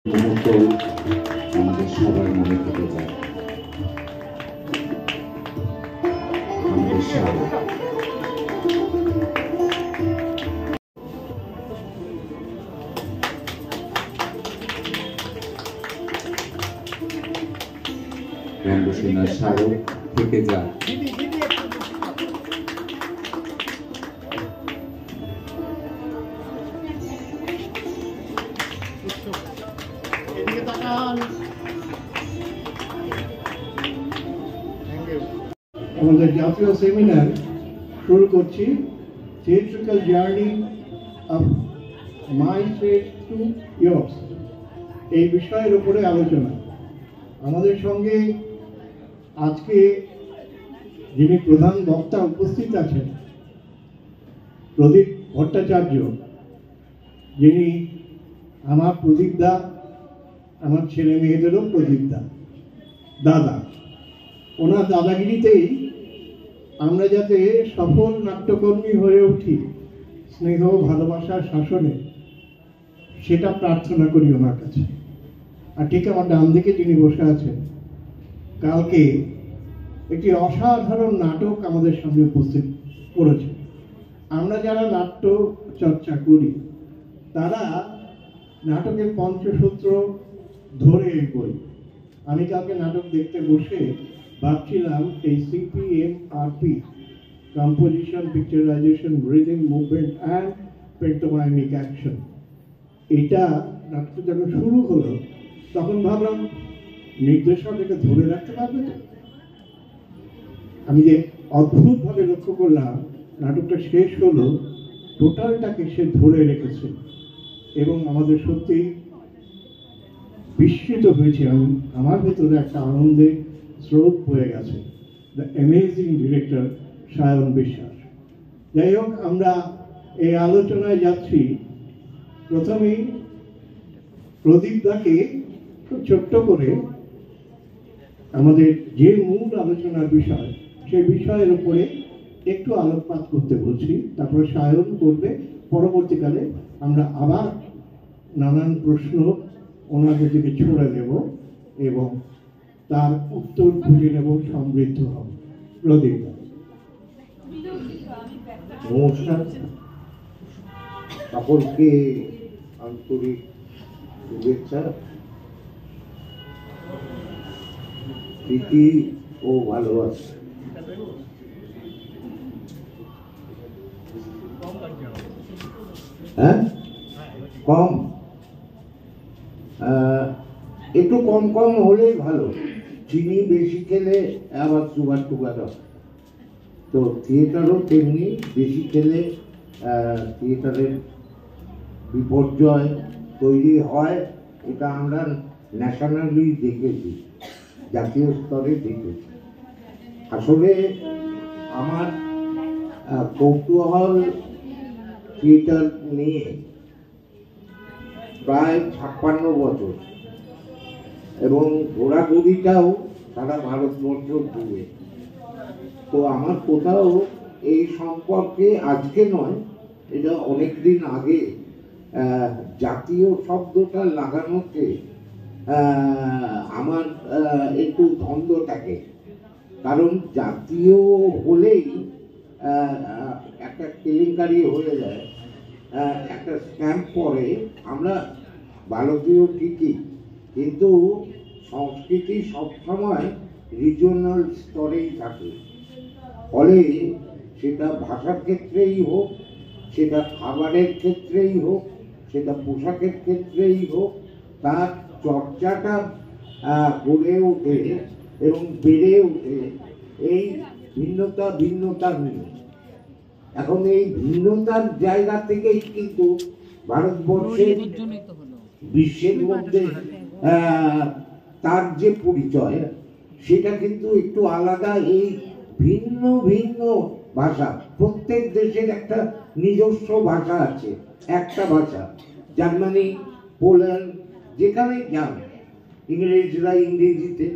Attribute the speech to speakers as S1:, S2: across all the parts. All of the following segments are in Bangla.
S1: মুহূর্ত আমাদের সবার মনে থেকে যায়। আমাদের স্বাগত। রঙ্গসেনার স্মারক থেকে যায়।
S2: আমাদের জাতীয় সেমিনার শুরু করছি, theatrical journey of my faith two years, এই বিষয়ের উপরে আলোচনা। আমাদের সঙ্গে আজকে যিনি প্রধান বক্তা উপস্থিত আছেন, প্রদীপ ভট্টাচার্য, যিনি আমার প্রদীপদা, আমার ছেলে মেয়েদেরও প্রদীপদা, দাদা। ওনার দাদাগিরিতেই আমরা যাতে সফল নাট্যকর্মী হয়ে উঠি স্নেহ ভালোবাসার শাসনে, সেটা প্রার্থনা করি ওনার কাছে। আর ঠিক আমার ডান দিকে যিনি বসে আছেন, কালকে একটি অসাধারণ নাটক আমাদের সামনে উপস্থিত করেছে। আমরা যারা নাট্য চর্চা করি তারা নাটকের পঞ্চসূত্র ধরে এগোই। আমি কালকে নাটক দেখতে বসে ভাবছিলাম এই CPMRP, composition, picturisation, rhythm, movement and pantomimic action, এটা নাটকটা যখন শুরু হলো তখন ভাবলাম নির্দেশক এটা ধরে রাখতে পারবে তো। আমি যে অদ্ভুতভাবে লক্ষ্য করলাম, নাটকটা শেষ হলো, টোটালটাকে সে ধরে রেখেছে এবং আমাদের সত্যি বিস্মিত হয়েছে। আমার ভেতরে একটা আনন্দের স্রোত বয়ে গেছে। দ্য অ্যামেজিং ডিরেক্টর সায়ন বিশ্বাস। যাই হোক, আমরা এই আলোচনায় যাচ্ছি। প্রথমেই প্রদীপদাকে খুব ছোট্ট করে আমাদের যে মূল আলোচনার বিষয়, সেই বিষয়ের উপরে একটু আলোকপাত করতে বলছি, তারপরে সায়ন করবে। পরবর্তীকালে আমরা আবার নানান প্রশ্ন ওনাদের দিকে ছড়ে দেব এবং তার উত্তর খুঁজে নেব, সমৃদ্ধ হব। প্রদীপ।
S3: নমস্কার সকলকে, আন্তরিক শুভেচ্ছা, প্রীতি ও ভালোবাসা। হ্যাঁ, কম, একটু কম কম হলেই ভালো। চিনি বেশি খেলে আবার সুগার টুগার হয়। তো থিয়েটারও তেমনি, বেশি খেলে থিয়েটারের বিপর্যয় তৈরি হয়। এটা আমরা ন্যাশনালি দেখেছি, জাতীয় স্তরে দেখেছি। আসলে আমার কৌতূহল থিয়েটার নিয়ে প্রায় 56 বছর, এবং ঘোরাঘুরিটাও সারা ভারতবর্ষ জুড়ে। তো আমার কোথাও এই সম্পর্কে আজকে নয়, এটা অনেকদিন আগে জাতীয় শব্দটা লাগানোতে আমার একটু দ্বন্দ্ব থাকে। কারণ জাতীয় হলেই একটা কেলেঙ্কারি হয়ে যায়, একটা স্ট্যাম্প পরে। আমরা ভারতীয় ঠিকই, কিন্তু সংস্কৃতি সবসময় রিজিওনাল স্তরেই থাকে। ফলে সেটা ভাষার ক্ষেত্রেই হোক, সেটা খাবারের ক্ষেত্রেই হোক, সেটা পোশাকের ক্ষেত্রেই হোক, তার চর্চাটা গড়ে ওঠে এবং বেড়ে ওঠে এই ভিন্নতা নিয়ে। এখন এই ভিন্নতার জায়গা থেকেই কিন্তু ভারতবর্ষের বিশ্বের মধ্যে তার যে পরিচয়, সেটা কিন্তু একটু আলাদা। এই ভিন্ন ভিন্ন ভাষা, প্রত্যেক দেশের একটা নিজস্ব ভাষা আছে, একটা ভাষা। জার্মানি, পোল্যান্ড, যেখানে যান ইংরেজরা ইংরেজিতে,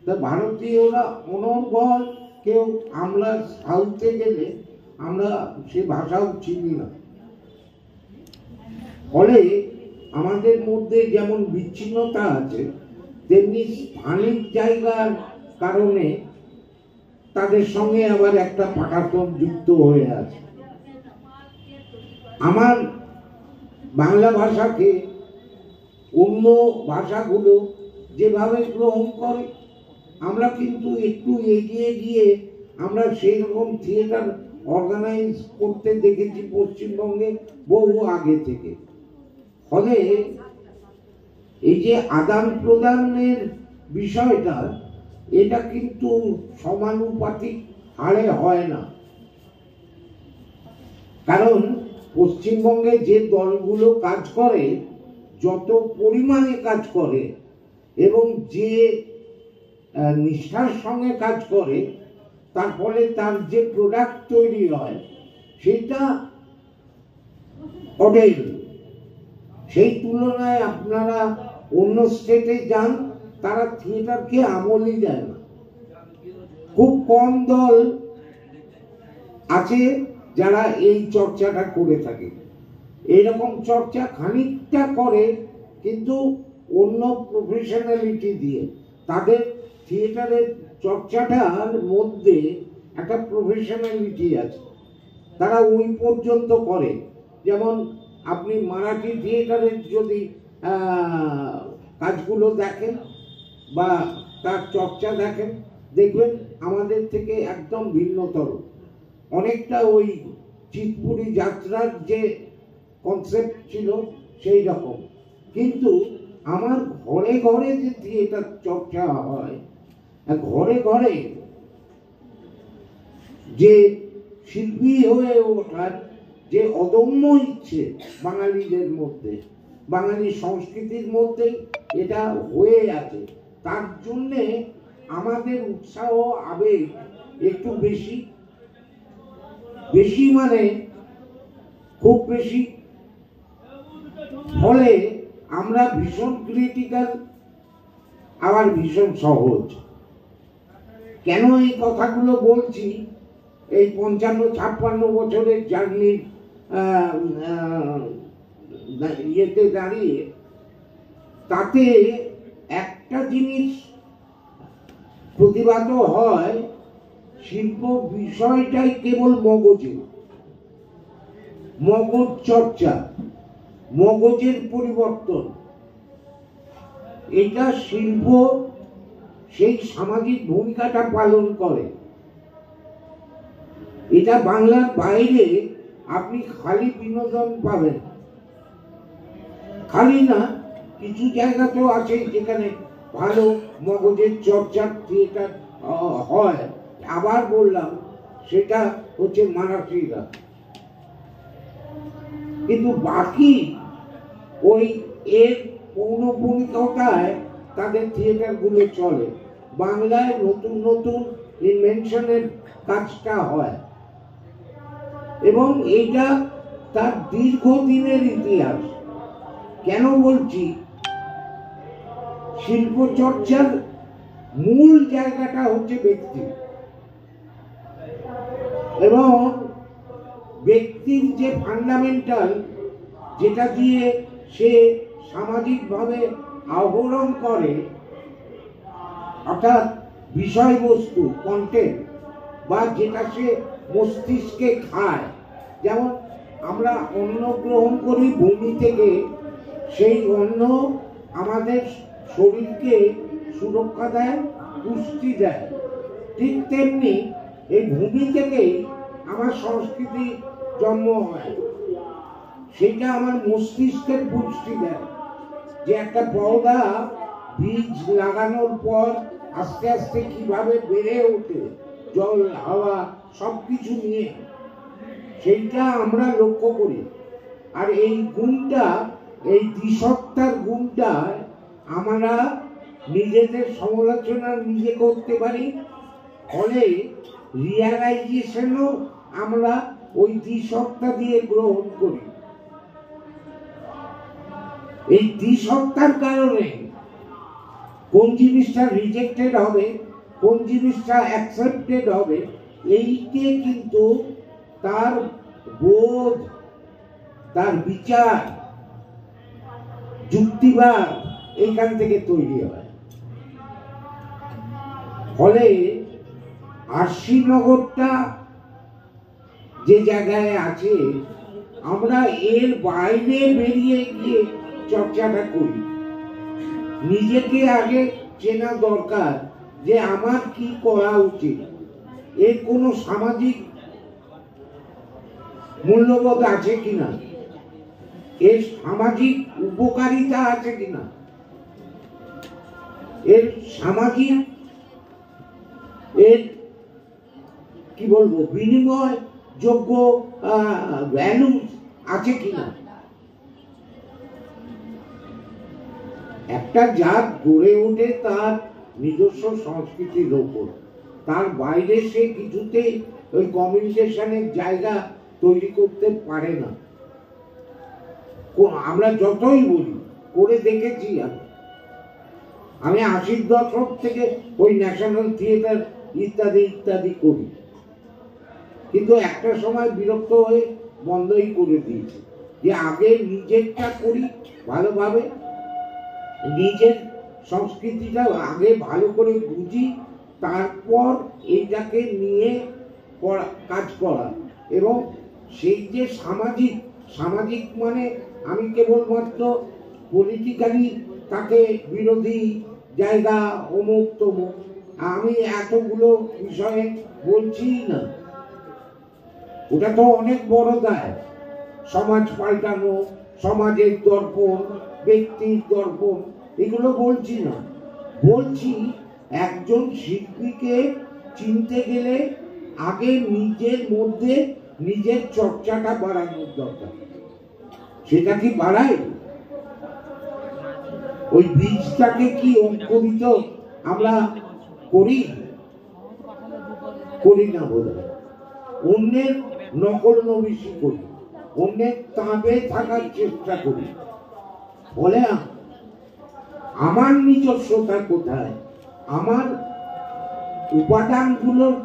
S3: তা ভারতীয়রা অনর্গল। কেউ আমরা সাউথে গেলে আমরা সে ভাষাও চিনি না। ফলে আমাদের মধ্যে যেমন বিচ্ছিন্নতা আছে, তেমনি স্থানিক জায়গার কারণে তাদের সঙ্গে আবার একটা পাঠাতন যুক্ত হয়ে আছে। আমার বাংলা ভাষাকে অন্য ভাষাগুলো যেভাবে গ্রহণ করে, আমরা কিন্তু একটু এগিয়ে গিয়ে আমরা সেই রকম থিয়েটার অর্গানাইজ করতে দেখেছি পশ্চিমবঙ্গে বহু আগে থেকে। ফলে এই যে আদান প্রদানের বিষয়টা, এটা কিন্তু সমানুপাতিক হারে হয় না। কারণ পশ্চিমবঙ্গে যে দলগুলো কাজ করে, যত পরিমাণে কাজ করে এবং যে নিষ্ঠার সঙ্গে কাজ করে, তার ফলে তার যে প্রোডাক্ট তৈরি হয় সেটা অঢেল। সেই তুলনায় আপনারা অন্য স্টেটে যান, তারা থিয়েটারকে আমলই দেয় না। খুব কম দল আছে যারা এই চর্চাটা করে থাকে। এইরকম চর্চা খানিকটা করে, কিন্তু অন্য প্রফেশনালিটি দিয়ে। তাদের থিয়েটারের চর্চাটার মধ্যে একটা প্রফেশনালিটি আছে, তারা ওই পর্যন্ত করে। যেমন আপনি মারাঠি থিয়েটারের যদি কাজগুলো দেখেন বা তার চর্চা দেখেন, দেখবেন আমাদের থেকে একদম ভিন্নতর। অনেকটা ওই চিতপুরি যাত্রার যে কনসেপ্ট ছিল সেই রকম। কিন্তু আমার ঘরে ঘরে যে থিয়েটার চর্চা হয়, ঘরে ঘরে যে শিল্পী হয়ে ওঠার যে অদম্য ইচ্ছে বাঙালিদের মধ্যে, বাঙালি সংস্কৃতির মধ্যে এটা হয়ে আছে, তার জন্যে আমাদের উৎসাহ আবেগ একটু বেশি বেশি, মানে খুব বেশি। ফলে আমরা ভীষণ ক্রিটিক্যাল, আবার ভীষণ সহজ। কেন এই কথাগুলো বলছি? এই 55-56 বছরের জার্নির ইয়েতে দাঁড়িয়ে, তাতে একটা জিনিস প্রতিবাদ হয়, শিল্প বিষয়টাই কেবল মগজে, মগজ চর্চা, মগজের পরিবর্তন। এটা শিল্প সেই সামাজিক ভূমিকাটা পালন করে। এটা বাংলার বাইরে আপনি খালি বিনোদন পাবেন, খালি না, কিছু জায়গা তো আছে যেখানে ভালো মগজের চর্চার থিয়েটার হয়। আবার বললাম, সেটা হচ্ছে মারাঠিরা। কিন্তু বাকি ওই এর পৌনঃপুনিকতায় তাদের থিয়েটারগুলো চলে। বাংলায় নতুন নতুন ইনভেনশনের কাজটা হয়, এবং এটা তার দীর্ঘদিনের ইতিহাস। কেন বলছি? শিল্প চর্চার মূল জায়গাটা হচ্ছে ব্যক্তি, এবং ব্যক্তির যে ফান্ডামেন্টাল, যেটা দিয়ে সে সামাজিকভাবে আহরণ করে, অর্থাৎ বিষয়বস্তু, কন্টেন্ট, বা যেটা সে মস্তিষ্কে খায়। যেমন আমরা অন্ন গ্রহণ করি ভূমি থেকে, সেই অন্ন আমাদের শরীরকে সুরক্ষা দেয়, পুষ্টি দেয়। ঠিক তেমনি এই ভূমি থেকেই আমার সংস্কৃতি জন্ম হয়, সেটা আমার মস্তিষ্কের পুষ্টি দেয়। যে একটা পৌধা বীজ লাগানোর পর আস্তে আস্তে কিভাবে বেড়ে ওঠে, জল, হাওয়া সবকিছু নিয়ে, সেইটা আমরা লক্ষ্য করি। আর এই গুণটা, এই দ্বিসত্তার গুণটা আমরা নিজেদের সমালোচনা নিজে করতে পারি। ফলে রিয়ালাইজেশনও আমরা ওই দ্বিসত্তা দিয়ে গ্রহণ করি। এই দ্বিসত্তার কারণে কোন জিনিসটা রিজেক্টেড হবে, কোন জিনিসটা অ্যাকসেপ্টেড হবে, এইকে কিন্তু তার বোধ, তার বিচার, যুক্তিবাদ এইখান থেকে তৈরি হয়। ফলে আরশিনগরটা যে জায়গায় আছে, আমরা এর বাইরে বেরিয়ে গিয়ে চর্চাটা করি। নিজেকে আগে চেনা দরকার যে আমার কি করা উচিত, এর কোনো সামাজিক মূল্যবোধ আছে কিনা, এর সামাজিক উপকারিতা আছে কিনা, এর সামাজিক এর কি বলবো বিনিময় যোগ্য ভ্যালু আছে কিনা। একটা জাত গড়ে ওঠে তার নিজস্ব সংস্কৃতির ওপর, তার বাইরে সে কিছুতেই ওই কমিউনিকেশনের জায়গা তৈরি করতে পারে না। আমরা যতই বলি, করে দেখেছি আমি 80-র দশক থেকে ওই ন্যাশনাল থিয়েটার ইত্যাদি ইত্যাদি করি, কিন্তু একটা সময় বিরক্ত হয়ে বন্ধই করে দিয়েছি যে আগে নিজেরটা করি ভালোভাবে, নিজের সংস্কৃতিটা আগে ভালো করে বুঝি, তারপর এইটাকে নিয়ে কাজ করা। এবং সেই যে সামাজিক মানে আমি কেবলমাত্র পলিটিক্যালি তাকে বিরোধী জায়গা অমুক তমুক আমি এতগুলো বিষয়ে বলছি না, ওটা তো অনেক বড় দায়। সমাজ পাল্টানো, সমাজের দর্পণ, ব্যক্তির দর্পণ, এগুলো বলছি না। বলছি একজন শিল্পীকে চিনতে গেলে আগে নিজের মধ্যে নিজের চর্চাটা বাড়ানোর দরকার। সেটা কি বাড়ায়? ওই বীজটাকে কি অঙ্কুরিত আমরা করি না বোধহয়। অন্যের নকল নবিশি করি, অন্যের তাঁবে থাকার চেষ্টা করি। বলে আমার নিজস্বতা কোথায়, আমার উপাদানগুলোর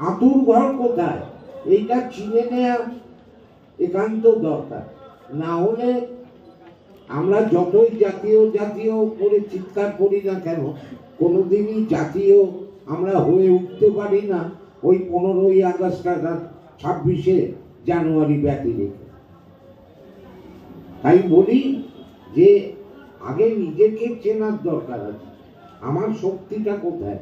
S3: আতুর ঘর কোথায়, এইটা চিনে নেওয়া একান্ত দরকার। না হলে আমরা যতই জাতীয় করে চিৎকার করি না কেন, কোনোদিনই জাতীয় আমরা হয়ে উঠতে পারি না ওই 15ই আগস্ট আর 26শে জানুয়ারি ব্যতি রেখে। তাই বলি যে আগে নিজেকে চেনার দরকার আছে, আমার শক্তিটা কোথায়,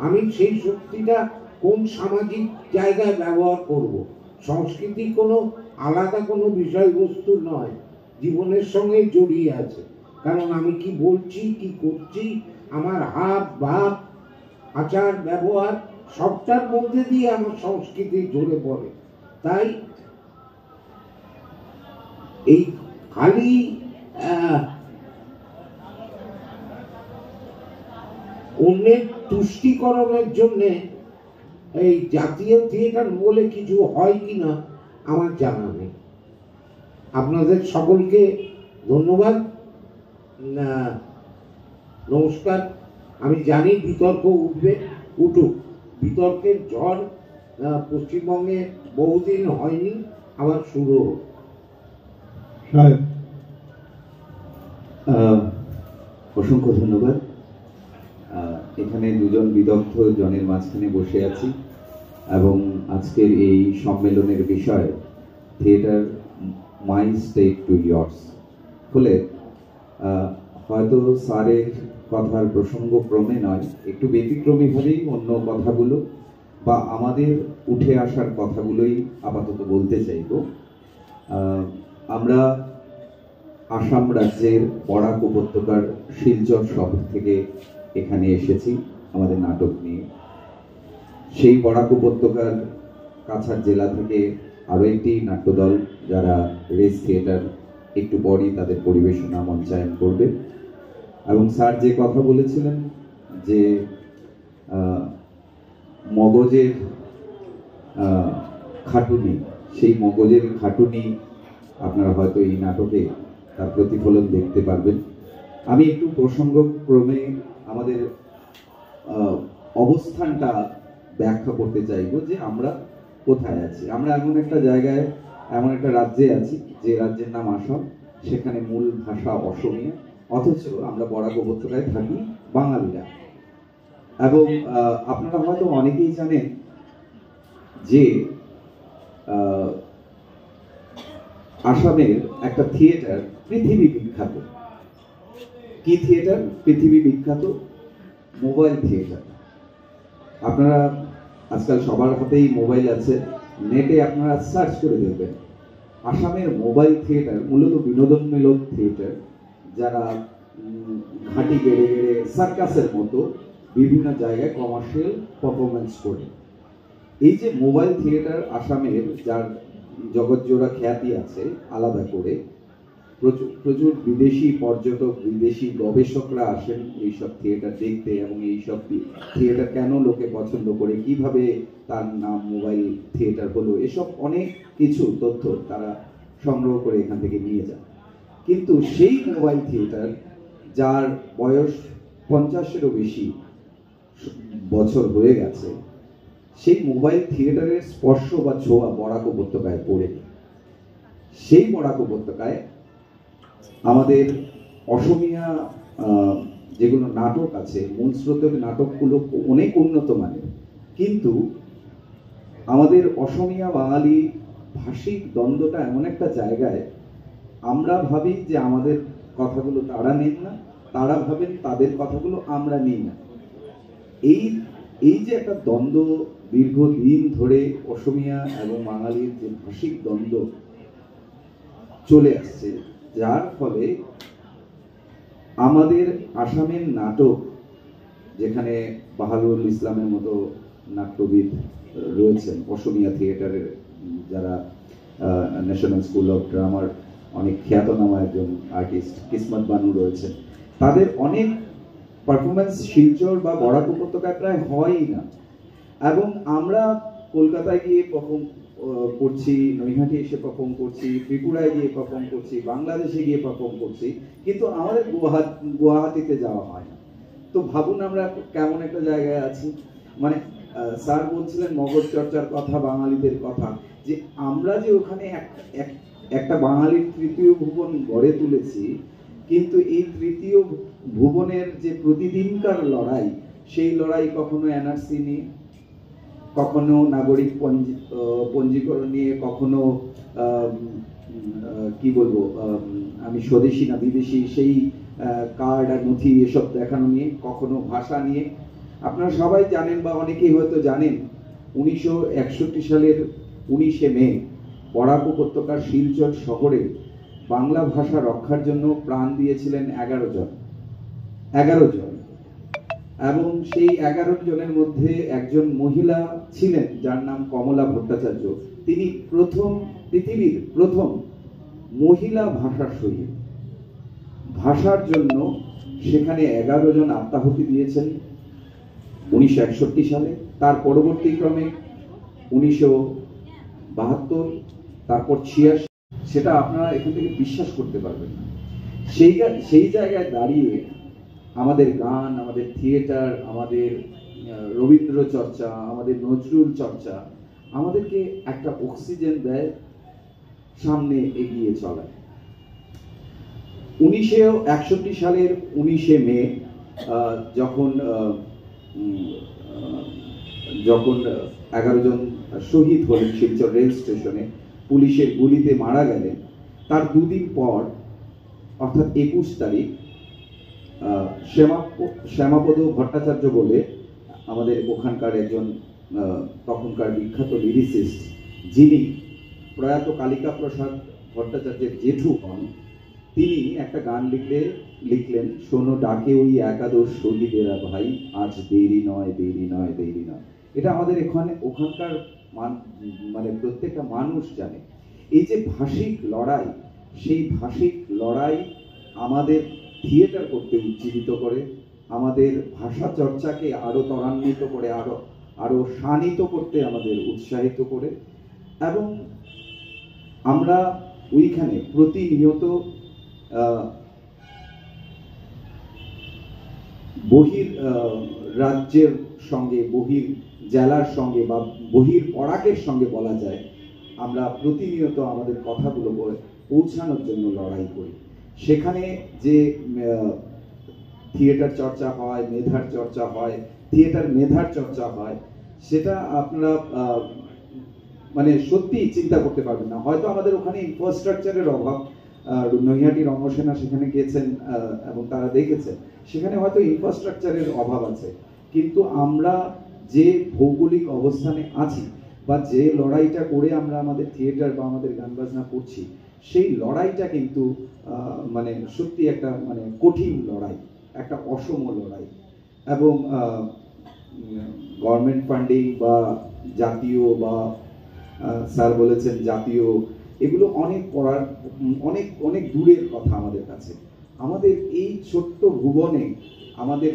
S3: আমি সেই শক্তিটা কোন সামাজিক জায়গায় ব্যবহার করব। সংস্কৃতি কোনো আলাদা কোনো বিষয়বস্তু নয়, জীবনের সঙ্গে জড়িয়ে আছে। কারণ আমি কি বলছি, কি করছি, আমার হাব ভাব, আচার ব্যবহার সবটার মধ্যে দিয়ে আমার সংস্কৃতি ঝরে পড়ে। তাই এই খালি অন্যের তুষ্টিকরণের জন্যে এই জাতীয় থিয়েটার বলে কিছু হয় কিনা আমার জানা নেই। আপনাদের সকলকে ধন্যবাদ, নমস্কার। আমি জানি বিতর্ক উঠুক, বিতর্কের ঝড় পশ্চিমবঙ্গে বহুদিন হয়নি, আবার শুরু হোক।
S4: অসংখ্য ধন্যবাদ। এখানে দুজন বিদগ্ধ জনের মাঝখানে বসে আছি এবং আজকের এই সম্মেলনের বিষয় theatre my state two years. ফলে হয়তো স্যারের কথার প্রসঙ্গক্রমে নয়, একটু ব্যতিক্রমীভাবেই অন্য কথাগুলো বা আমাদের উঠে আসার কথাগুলোই আপাতত বলতে চাইব। আমরা আসাম রাজ্যের বরাক উপত্যকার শিলচর শহর থেকে এখানে এসেছি আমাদের নাটক নিয়ে। সেই বরাক উপত্যকার কাছাড় জেলা থেকে আরও একটি নাট্যদল, যারা রেস থিয়েটার একটু পরই তাদের পরিবেশনা মঞ্চায়ন করবে। এবং স্যার যে কথা বলেছিলেন যে মগজের খাটুনি, সেই মগজের খাটুনি আপনারা হয়তো এই নাটকে তার প্রতিফলন দেখতে পারবেন। আমি একটু প্রসঙ্গক্রমে আমাদের অবস্থানটা ব্যাখ্যা করতে চাইব যে আমরা কোথায় আছি। আমরা এমন একটা জায়গায়, এমন একটা রাজ্যে আছি যে রাজ্যের নাম আসাম। সেখানে মূল ভাষা অসমীয়া, অথচ আমরা বরাক উপত্যকায় থাকি বাঙালিরা। এবং আপনারা হয়তো অনেকেই জানেন যে আসামের একটা থিয়েটার পৃথিবী বিখ্যাত। কি থিয়েটার পৃথিবী বিখ্যাত? Mobile theatre. আপনারা আজকাল সবার হাতেই মোবাইল আছে, নেটে আপনারা সার্চ করে দেখবেন আসামের মোবাইল থিয়েটার মূলত বিনোদনমূলক থিয়েটার, যারা ঘাঁটি গেড়ে গেড়ে সার্কাসের মতো বিভিন্ন জায়গায় কমার্শিয়াল পারফরমেন্স করে। এই যে মোবাইল থিয়েটার আসামের, যার জগৎজোড়া খ্যাতি আছে আলাদা করে, প্রচুর প্রচুর বিদেশি পর্যটক, বিদেশি গবেষকরা আসেন এইসব থিয়েটার দেখতে, এবং এইসব থিয়েটার কেন লোকে পছন্দ করে, কিভাবে তার নাম মোবাইল থিয়েটার হলো, এসব অনেক কিছু তথ্য তারা সংগ্রহ করে এখান থেকে নিয়ে যান। কিন্তু সেই মোবাইল থিয়েটার, যার বয়স 50-এরও বেশি বছর হয়ে গেছে, সেই মোবাইল থিয়েটারের স্পর্শ বা ছোঁয়া বরাক উপত্যকায় পড়েনি। সেই বরাক উপত্যকায় আমাদের অসমীয়া যেগুলো নাটক আছে, মূল স্রোতের নাটকগুলো অনেক উন্নত মানের, কিন্তু আমাদের অসমীয়া বাঙালি ভাষিক দ্বন্দ্বটা এমন একটা জায়গায়, আমরা ভাবি যে আমাদের কথাগুলো তারা নেন না, তারা ভাবেন তাদের কথাগুলো আমরা নিই না। এই যে একটা দ্বন্দ্ব দীর্ঘদিন ধরে অসমীয়া এবং বাঙালির যে ভাষিক দ্বন্দ্ব চলে আসছে, যার ফলে আমাদের আসামের নাটক, যেখানে বাহাদুর ইসলামের মতো নাট্যবিদ রয়েছেন, অসমীয়া থিয়েটারের যারা ন্যাশনাল স্কুল অফ ড্রামার অনেক খ্যাতনামা একজন আর্টিস্ট কিসমত বানু রয়েছেন, তাদের অনেক পারফরমেন্স শিলচর বা বরাক উপত্যকায় প্রায় হয়ই না। এবং আমরা কলকাতায় গিয়ে পারফর্ম করছি, নৈহাটি এসে পারফর্ম করছি, ত্রিপুরায় গিয়ে পারফর্ম করছি, বাংলাদেশে গিয়ে পারফর্ম করছি, কিন্তু আমাদের গুয়াহাটিতে যাওয়া হয় না। তো ভাবুন আমরা কেমন একটা জায়গায় আছি। মানে স্যার বলছিলেন মগজ চর্চার কথা, বাঙালিদের কথা, যে আমরা যে ওখানে একটা বাঙালির তৃতীয় ভুবন গড়ে তুলেছি, কিন্তু এই তৃতীয় ভুবনের যে প্রতিদিনকার লড়াই, সেই লড়াই কখনো এনআরসি নিয়ে, কখনো নাগরিক পঞ্জীকরণ নিয়ে, কখনো কি বলবো, আমি স্বদেশী না বিদেশি সেই কার্ড আর নথি এসব দেখানো নিয়ে, কখনো ভাষা নিয়ে। আপনারা সবাই জানেন বা অনেকেই হয়তো জানেন, 1961 সালের 19শে মে বরাক উপত্যকার শিলচর শহরে বাংলা ভাষা রক্ষার জন্য প্রাণ দিয়েছিলেন 11 জন। এবং সেই 11 জনের মধ্যে একজন মহিলা ছিলেন যার নাম কমলা ভট্টাচার্য। তিনি পৃথিবীর প্রথম মহিলা ভাষা শহীদ। ভাষার জন্য সেখানে 11 জন আত্মাহুতি দিয়েছেন 1961 সালে। তার পরবর্তী ক্রমে 1972, তারপর 86, সেটা আপনারা এখান থেকে বিশ্বাস করতে পারবেন না। সেই জায়গায় দাঁড়িয়ে আমাদের গান, আমাদের থিয়েটার, আমাদের রবীন্দ্র চর্চা, আমাদের নজরুল চর্চা আমাদেরকে একটা অক্সিজেন দেয় সামনে এগিয়ে চলায়। 1961 সালের 19শে মে যখন 11 জন শহীদ হলেন শিলচর রেল স্টেশনে, পুলিশের গুলিতে মারা গেলেন, তার দুদিন পর অর্থাৎ 21 তারিখ শ্যামাপদ ভট্টাচার্য বলে আমাদের ওখানকার একজন তখনকার বিখ্যাত লিরিসিস্ট, যিনি প্রয়াত কালিকা প্রসাদ ভট্টাচার্যের জেঠু হন, তিনি একটা গান লিখলেন, শোনো ডাকে ওই একাদশ শহীদেরা ভাই, আজ দেরি নয়, দেরি নয়, দেরি নয়। এটা আমাদের ওখানকার মানে প্রত্যেকটা মানুষ জানে। এই যে ভাষিক লড়াই, সেই ভাষিক লড়াই আমাদের থিয়েটার করতে উজ্জীবিত করে, আমাদের ভাষা চর্চাকে আরো ত্বরান্বিত করে, আরো শানিত করতে আমাদের উৎসাহিত করে। এবং আমরা ওইখানে প্রতিনিয়ত বহির রাজ্যের সঙ্গে, বহির জেলার সঙ্গে বা বহির বরাকের সঙ্গে বলা যায়, আমরা প্রতিনিয়ত আমাদের কথাগুলো পৌঁছানোর জন্য লড়াই করি। সেখানে যে থিয়েটার চর্চা হয়, মেধার চর্চা হয়, থিয়েটার মেধার চর্চা হয়, সেটা আপনারা মানে সত্যি চিন্তা করতে পারবেন না। হয়তো আমাদের ওখানে ইনফ্রাস্ট্রাকচারের অভাব, নৈহাটি রঙ্গসেনা সেখানে গিয়েছেন এবং তারা দেখেছেন সেখানে হয়তো ইনফ্রাস্ট্রাকচারের অভাব আছে, কিন্তু আমরা যে ভৌগোলিক অবস্থানে আছি বা যে লড়াইটা করে আমরা আমাদের থিয়েটার বা আমাদের গান বাজনা করছি, সেই লড়াইটা কিন্তু মানে সত্যি একটা মানে কঠিন লড়াই, একটা অসম লড়াই। এবং গভর্নমেন্ট ফান্ডিং বা জাতীয় বা স্যার বলেছেন জাতীয়, এগুলো অনেক পড়ার অনেক অনেক দূরের কথা আমাদের কাছে। আমাদের এই ছোট্ট ভুবনে আমাদের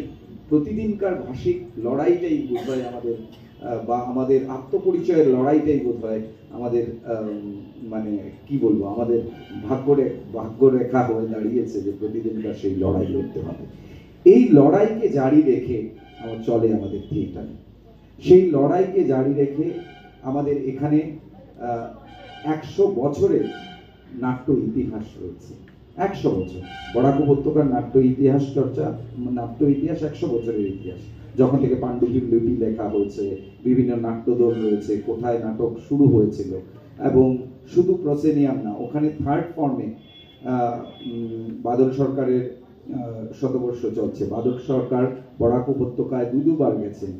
S4: প্রতিদিনকার ভাষিক লড়াইটাই বোধ হয় আমাদের, বা আমাদের আত্মপরিচয়ের লড়াইটাই বোধ হয় আমাদের মানে কি বলবো, আমাদের ভাগ্যরেখা হয়ে দাঁড়িয়েছে যে প্রতিদিনকার সেই লড়াই লড়তে হবে। এই লড়াইকে জারি রেখে চলে আমাদের থিয়েটার। সেই লড়াইকে জারি রেখে আমাদের এখানে 100 বছরের নাট্য ইতিহাস রয়েছে। 100 বছর বরাক উপত্যকার নাট্য ইতিহাস চর্চা, নাট্য ইতিহাস 100 বছরের ইতিহাস। যখন থেকে পাণ্ডুলিপি লেখা হয়েছে, বিভিন্ন নাট্যদল রয়েছে, কোথায় নাটক শুরু হয়েছিল, এবং শুধু প্রসেনিয়াম না, ওখানে থার্ড ফর্মে বাদল সরকারের শতবর্ষ চলছে। বাদল সরকার বরাক উপত্যকায় দুবার গেছেন,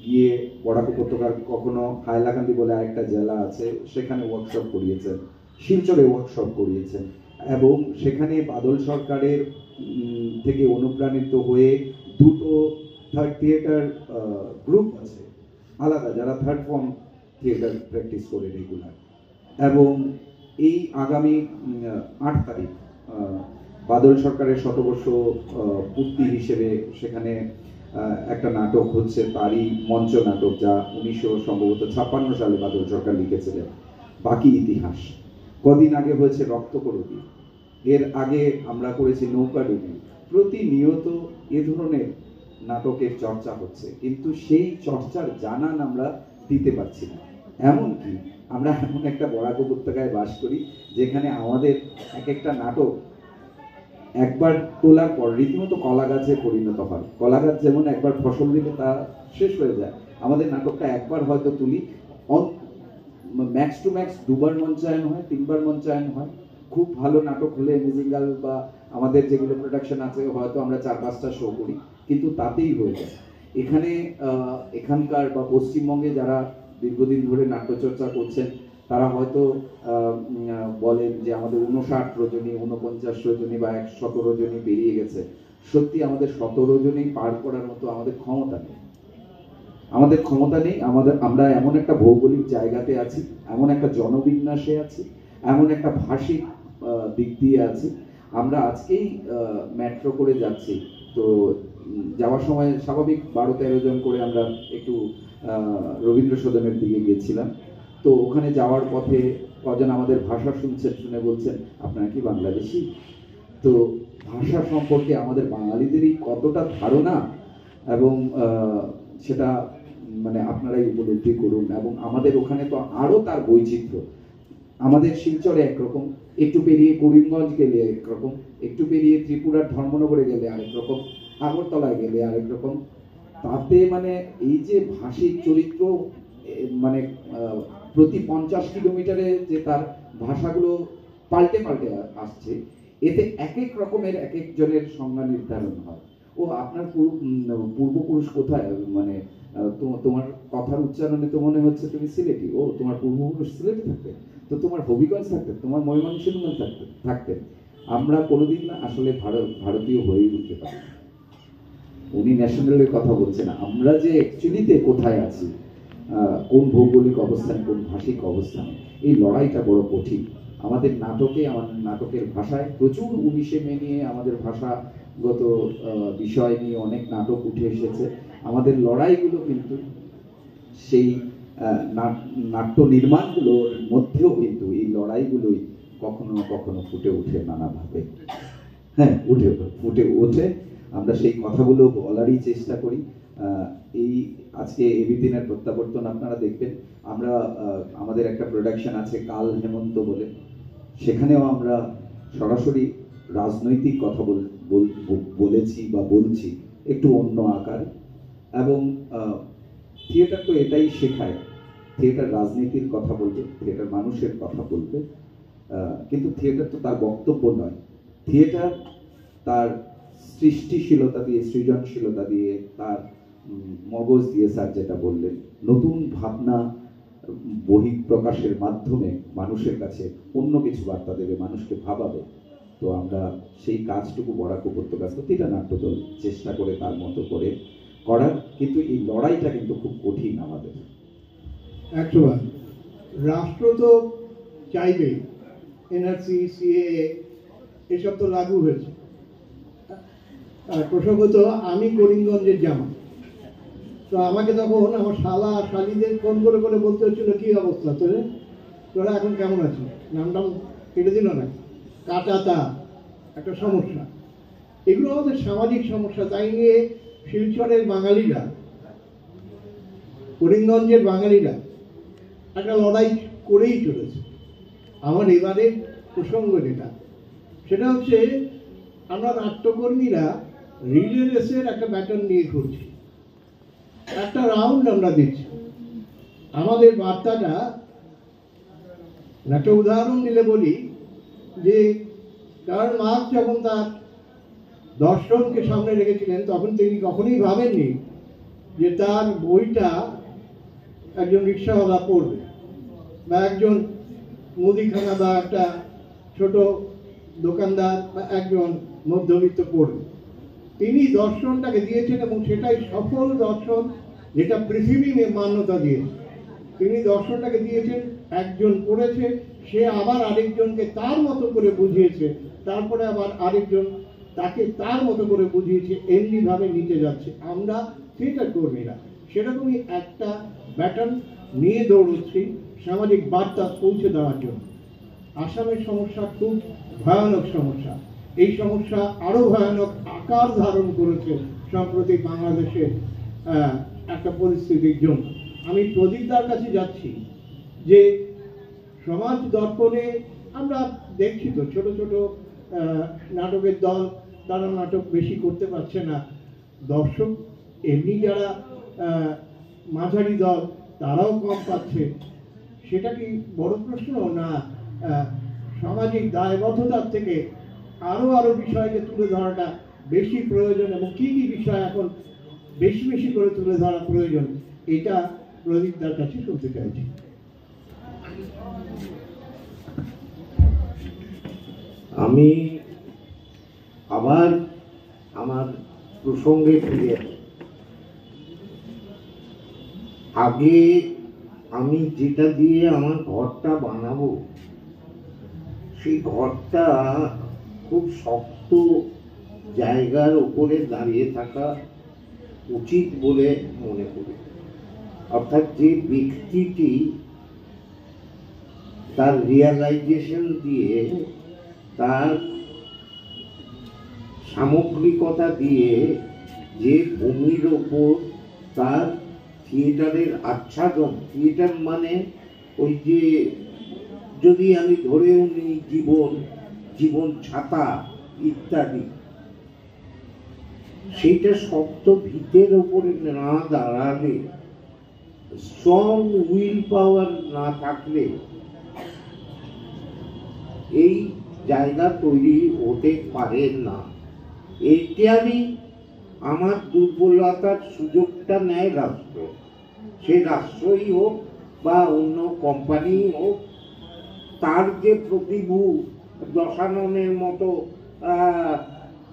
S4: গিয়ে বরাক উপত্যকার কখনো হাইলাকান্দি বলে আরেকটা জেলা আছে সেখানে ওয়ার্কশপ করিয়েছেন, শিলচরে ওয়ার্কশপ করিয়েছেন, এবং সেখানে বাদল সরকারের থেকে অনুপ্রাণিত হয়ে দুটো থার্ড থিয়েটার গ্রুপ আছে আলাদা, যারা থার্ড ফর্ম থিয়েটার প্র্যাকটিস করে রেগুলার। এবং এই আগামী 8 তারিখ বাদল সরকারের শতবর্ষ পূর্তি হিসেবে সেখানে একটা নাটক হচ্ছে, তারই মঞ্চ নাটক, যা 1956 সালে বাদল সরকার লিখেছিলেন, বাকি ইতিহাস। কদিন আগে হয়েছে রক্তকরবী, এর আগে আমরা করেছি নৌকাডুবি। প্রতিনিয়ত এ ধরনের নাটকের চর্চা হচ্ছে, কিন্তু সেই চর্চার জানান আমরা দিতে পারছি না। এমনকি আমরা এমন একটা বরাক উপত্যকায় বাস করি যেখানে আমাদের এক একটা নাটক একবার তোলার পর রীতিমতো কলা গাছে পরিণত হয়। কলা গাছ যেমন একবার ফসল দিলে তা শেষ হয়ে যায়, আমাদের নাটকটা একবার হয়তো তুলি, ম্যাক্স টু ম্যাক্স 2বার মঞ্চায়ন হয়, 3বার মঞ্চায়ন হয়। খুব ভালো নাটক হলে মিউজিক্যাল বা আমাদের যেগুলো প্রোডাকশন আছে হয়তো আমরা 4-5টা শো করি, কিন্তু তাতেই হয়ে যায়। এখানে এখানকার বা পশ্চিমবঙ্গে যারা দীর্ঘদিন ধরে নাট্যচর্চা করছেন তারা হয়তো বলেন যে আমাদের 59 রজনী, 49 রজনী বা 117 রজনী পেরিয়ে গেছে। সত্যি আমাদের 17 রজনী পার করার মতো আমাদের ক্ষমতা নেই, আমাদের ক্ষমতা নেই। আমরা এমন একটা ভৌগোলিক জায়গাতে আছি, এমন একটা জনবিন্যাসে আছি, এমন একটা ভাষিক দিক দিয়ে আছি। আমরা আজকেই মেট্রো করে যাচ্ছি, তো যাওয়ার সময় স্বাভাবিক 12-13 জন করে আমরা একটু রবীন্দ্র সদনের দিকে গিয়েছিলাম। তো ওখানে যাওয়ার পথে কজন আমাদের ভাষা শুনছেন, শুনে বলছেন আপনারা কি বাংলাদেশি? তো ভাষা সম্পর্কে আমাদের বাঙালিদেরই কতটা ধারণা, এবং সেটা মানে আপনারাই উপলব্ধি করুন। এবং আমাদের ওখানে তো আরো তার বৈচিত্র্য। আমাদের শিলচরে একরকম, একটু পেরিয়ে করিমগঞ্জ গেলে একরকম, একটু পেরিয়ে ত্রিপুরার ধর্মনগরে গেলে আরেক রকম, আগরতলায় গেলে আরেক রকম। তাতে মানে এই যে ভাষিক চরিত্র, মানে প্রতি 50 কিলোমিটারে যে তার ভাষাগুলো পাল্টে পাল্টে আসছে, এতে এক এক রকমের এক একজনের সংজ্ঞা নির্ধারণ হয়। ও আপনার পূর্বপুরুষ কোথায়, মানে তোমার কথার উচ্চারণে তো মনে হচ্ছে তুমি সিলেটি, ও তোমার পূর্বপুরুষ সিলেটে থাকতে, তো তোমার হবিগঞ্জ থাকতে, তোমার ময়মনসিংহ থাকতেন। আমরা কোনোদিন না আসলে ভারতীয় হয়ে উঠতে পারি। উনি ন্যাশনালের কথা বলছেন, আমরা যে অ্যাকচুয়ালিতে কোথায় আছি, কোন ভৌগোলিক অবস্থান, কোন ভাষিক অবস্থান, এই লড়াইটা বড় কঠিন। আমাদের নাটকে, আমাদের নাটকের ভাষায় প্রচুর 19শে মে নিয়ে আমাদের ভাষাগত বিষয় নিয়ে অনেক নাটক উঠে এসেছে। আমাদের লড়াইগুলো কিন্তু সেই নাট্য নির্মাণগুলোর মধ্যেও কিন্তু এই লড়াইগুলোই কখনো কখনো ফুটে ওঠে নানাভাবে। হ্যাঁ, ফুটে ওঠে। আমরা সেই কথাগুলো বলারই চেষ্টা করি। এই আজকে এবি দিনের প্রত্যাবর্তন আপনারা দেখবেন। আমরা আমাদের একটা প্রোডাকশন আছে কাল হেমন্ত বলে, সেখানেও আমরা সরাসরি রাজনৈতিক কথা বলেছি বা বলছি একটু অন্য আকারে। এবং থিয়েটার তো এটাই শেখায়, থিয়েটার রাজনীতির কথা বলবে, থিয়েটার মানুষের কথা বলবে, কিন্তু থিয়েটার তো তার বক্তব্য নয়। থিয়েটার তার সৃষ্টিশীলতা দিয়ে, সৃজনশীলতা দিয়ে, তার মগজ দিয়ে, স্যার যেটা বললেন, নতুন ভাবনা বহিঃপ্রকাশের মাধ্যমে মানুষের কাছে অন্য কিছু বার্তা দেবে, মানুষকে ভাবাবে। তো আমরা সেই কাজটুকু বরাক উপত্যকা প্রতিটা নাট্যদল চেষ্টা করে তার মতো করে করার। কিন্তু এই লড়াইটা কিন্তু খুব কঠিন আমাদের।
S2: একবার রাষ্ট্র তো চাইবে, এনআরসি, সিএএ এসব তো লাগু হয়েছে। প্রসঙ্গত আমি করিমগঞ্জের জামা, তো আমাকে তখন আমার শালা শালিদের ফোন করে করে বলতে হচ্ছিল কি অবস্থা তোরা এখন কেমন আছিস, নামটাম কেটে দিল না, কাটাতা একটা সমস্যা। এগুলো আমাদের সামাজিক সমস্যা, তাই নিয়ে শিলচরের বাঙালিরা, করিমগঞ্জের বাঙালিরা একটা লড়াই করেই চলেছে। আমার এবারের প্রসঙ্গ সেটা হচ্ছে আমরা নাট্যকর্মীরা রিলে রেসের একটা ব্যাটন নিয়ে ঘুরছি, একটা রাউন্ড আমরা দিচ্ছি। আমাদের বার্তাটা একটা উদাহরণ দিলে বলি যে কার্ল মার্কস যখন তার দর্শনকে সামনে রেখেছিলেন, তখন তিনি কখনোই ভাবেননি যে তার বইটা একজন রিক্সাওয়ালা পড়বে বা একজন মুদিখানা বা একটা ছোট দোকানদার বা একজন মধ্যবিত্ত পড়বে। তিনি দর্শনটাকে দিয়েছেন এবং সেটাই সফল দর্শন, যেটা পৃথিবী মান্যতা দিয়েছে। তিনি দর্শনটাকে দিয়েছেন, একজন পড়েছে, সে আবার আরেকজনকে তার মতো করে বুঝিয়েছে, তারপরে আবার আরেকজন তাকে তার মতো করে বুঝিয়েছে, এমনি ভাবে নিতে যাচ্ছে। আমরা থিয়েটার কর্মীরা সেরকমই একটা ব্যাটন নিয়ে দৌড়চ্ছি সামাজিক বার্তা পৌঁছে দেওয়ার জন্য। আসামের সমস্যা খুব ভয়ানক সমস্যা, এই সমস্যা আরো ভয়ানক আকার ধারণ করেছে সম্প্রতি বাংলাদেশের একটা পরিস্থিতির জন্য। আমি প্রদীপদার কাছে যাচ্ছি যে সমাজ দর্পণে আমরা দেখছি তো ছোট ছোট নাটকের দল, তারা নাটক বেশি করতে পারছে না, দর্শক এমনি যারা মাঝারি দল তারাও কম পাচ্ছে। সেটা কি বড় প্রশ্ন, না সামাজিক দায়বদ্ধতার থেকে আরো বিষয়কে তুলে ধরাটা বেশি প্রয়োজন, এবং কি কি বিষয় এখন বেশি বেশি করে তুলে ধরা প্রয়োজন, এটা প্রদীপদার কাছে শুনতে চাইছি।
S3: আমি আবার আমার প্রসঙ্গে ফিরে আগে আমি যেটা দিয়ে আমার ঘরটা বানাবো, সেই ঘরটা খুব শক্ত জায়গার উপরে দাঁড়িয়ে থাকা উচিত বলে মনে করি। অর্থাৎ যে ব্যক্তিটি তার রিয়ালাইজেশন দিয়ে, তার সামগ্রিকতা দিয়ে, যে ভূমির ওপর তার থিয়েটারের আচ্ছাদন, থিয়েটার মানে ওই যে যদি আমি ধরেও নিই জীবন ছাতা ইত্যাদি, সেইটা শক্ত ভিতের ওপরে না দাঁড়ালে, স্ট্রং উইল পাওয়ার না থাকলে এই জায়গা তৈরি হতে পারে না। এটারই আমার দুর্বলতার সুযোগটা নেয় রাষ্ট্র। সে রাষ্ট্রই হোক বা অন্য কোম্পানি হোক, তার যে প্রতিভূ দশাননের মতো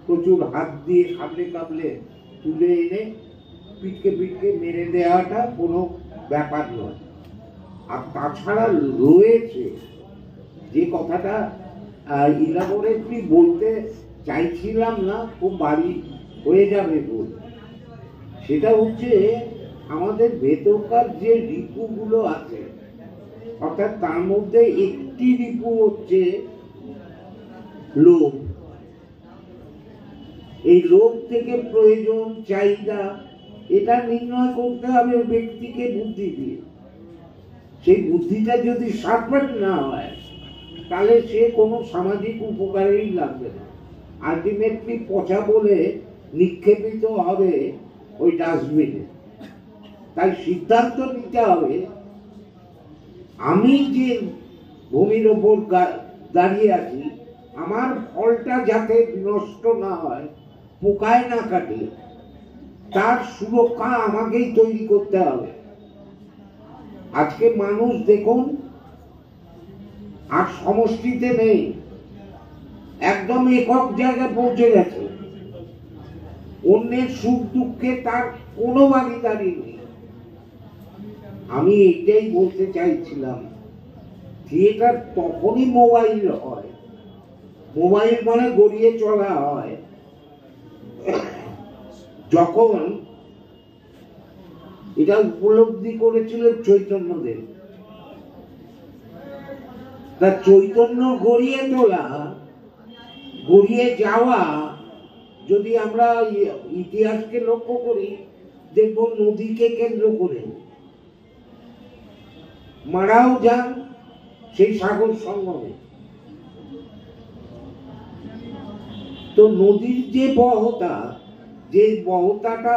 S3: প্রচুর হাত দিয়ে খাবলে কাবলে তুলে এনে পিটকে মেরে দেওয়াটা কোনো ব্যাপার নয়। আর তাছাড়া রয়েছে যে কথাটা ইলাবোরেটলি বলতে চাইছিলাম না, খুব বাড়ি হয়ে যাবে বল, সেটা হচ্ছে আমাদের ভেতরকার যে রিপুগুলো আছে, অর্থাৎ তার মধ্যে একটি রিপু হচ্ছে লোভ। এই লোভ থেকে প্রয়োজন, চাহিদা, এটা নির্ণয় করতে হবে ব্যক্তিকে বুদ্ধি দিয়ে। সেই বুদ্ধিটা যদি শার্পেন না হয়, তাহলে সে কোনো সামাজিক উপকারেই লাগবে না, আলটিমেটলি পচা বলে নিক্ষেপিত হবে ওই ডাস্টবিনে। তাই সিদ্ধান্ত নিতে হবে, আমি যে ভূমির ওপর দাঁড়িয়ে আছি, আমার ফলটা যাতে নষ্ট না হয়, পোকায় না কাটে, তার সুরক্ষা আমাকেই তৈরি করতে হবে। আজকে মানুষ দেখুন আর সমষ্টিতে নেই, একদম একক জায়গায় পৌঁছে গেছে। অন্যের সুখ দুঃখে তার কোনো ভাগিদারি নেই। আমি এটাই বলতে চাইছিলাম, থিয়েটার তখনই মোবাইল হয়, মোবাইল মানে গড়িয়ে চলা হয়, যখন এটা উপলব্ধি করেছিল চৈতন্যদেব। তা চৈতন্য গড়িয়ে তোলা, গড়িয়ে যাওয়া, যদি আমরা ইতিহাসকে লক্ষ্য করি, দেখব নদীকে কেন্দ্র করে মারাও যান সেই সাগর সঙ্গমে। তো নদীর যে বহতা, যে বহতাটা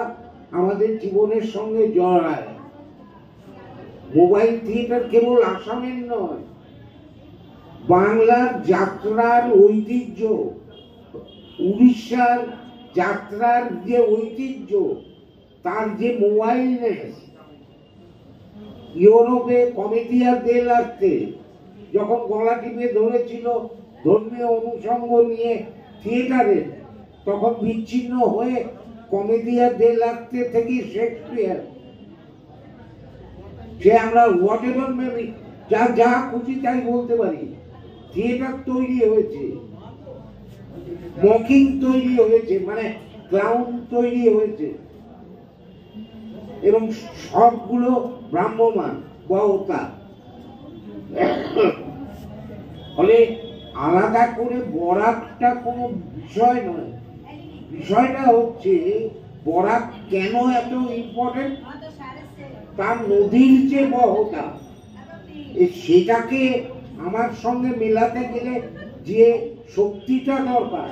S3: আমাদের জীবনের সঙ্গে জড়ায়, মোবাইল থিয়েটার কেবল আসামের নয়, বাংলার যাত্রার ঐতিহ্য, উড়িষ্যার যাত্রার যে ঐতিহ্য, তার যে মোবাইলনেস, ইউরোপে কমেডিয়া দে লাগতে যখন গলা টিপে ধরেছিল ধর্মীয় অনুষঙ্গ নিয়ে থিয়েটারে, তখন বিচ্ছিন্ন হয়ে কমেডিয়া দে লাগতে থেকে শেক্সপিয়ার, সে আমরা হোয়াট এভার মেবি যা যা খুশি তাই বলতে পারি, থিয়েটার তৈরি হয়েছে, মকিং তৈরি হয়েছে, মানে ক্লাউন তৈরি হয়েছে, এবং সবগুলো ভ্রাম্যমান বহতা। ফলে আলাদা করে বরাকটা কোনো বিষয় নয়, বিষয়টা হচ্ছে বরাক কেন এত ইম্পর্টেন্ট, তার নদীর যে বহতা, সেটাকে আমার সঙ্গে মেলাতে গেলে যে শক্তিটা দরকার,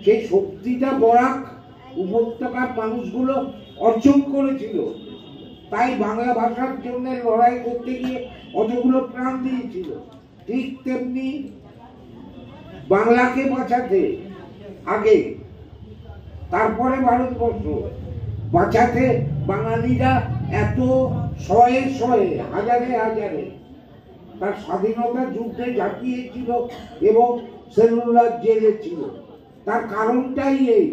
S3: সেই শক্তিটা বরাক উপত্যকার মানুষগুলো অর্জন করেছিল। তাই বাংলা ভাষার জন্য লড়াই করতে গিয়ে অতগুলো প্রাণ দিয়েছিল। ঠিক তেমনি বাংলাকে বাঁচাতে আগে, তারপরে ভারতবর্ষ বাঁচাতে বাঙালিরা এত শয়ে শয়ে, হাজারে হাজারে তার স্বাধীনতা যুদ্ধে ঝাঁপিয়েছিল এবং সেলুলার জেলে ছিল। তার কারণটাই এই,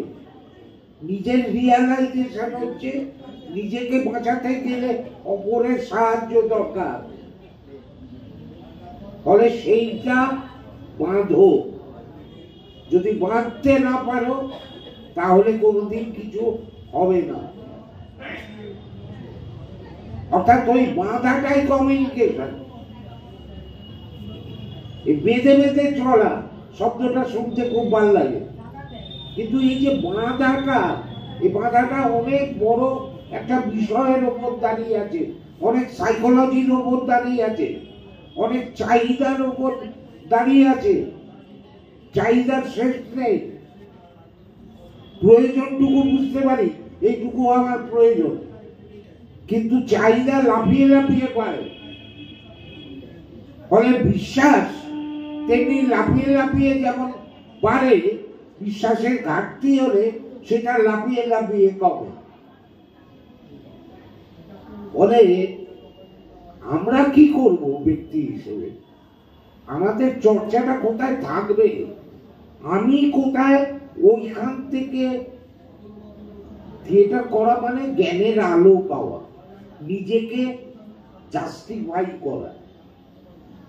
S3: নিজের রিয়ালাইজেশন হচ্ছে নিজেকে বাঁচাতে গেলে অপরের সাহায্য দরকার। ফলে সেইটা বাঁধো, যদি বাঁধতে না পারো তাহলে কোনোদিন কিছু হবে না। অর্থাৎ ওই বাঁধাটাই কমিউনিকেশন। এই বেঁধে বেঁধে চলা শব্দটা শুনতে খুব ভালো লাগে, কিন্তু এই যে বাঁধাটা, এই বাঁধাটা অনেক বড় একটা বিষয়ের ওপর দাঁড়িয়ে আছে, অনেক সাইকোলজির ওপর দাঁড়িয়ে আছে, অনেক চাহিদার ওপর দাঁড়িয়ে আছে। চাহিদার শেষ নেই। প্রয়োজনটুকু বুঝতে পারি, এইটুকু আমার প্রয়োজন, কিন্তু চাহিদা লাফিয়ে লাফিয়ে পায়। ফলে বিশ্বাস তেমনি লাফিয়ে লাফিয়ে যেমন পারে, বিশ্বাসের ঘাটতি হলে সেটা লাফিয়ে লাফিয়ে কমে। ফলে আমরা কি করব ব্যক্তি হিসেবে, আমাদের চর্চাটা কোথায় থাকবে, আমি কোথায়, ওইখান থেকে থিয়েটার করা মানে জ্ঞানের আলো পাওয়া, নিজেকে জাস্টিফাই করা।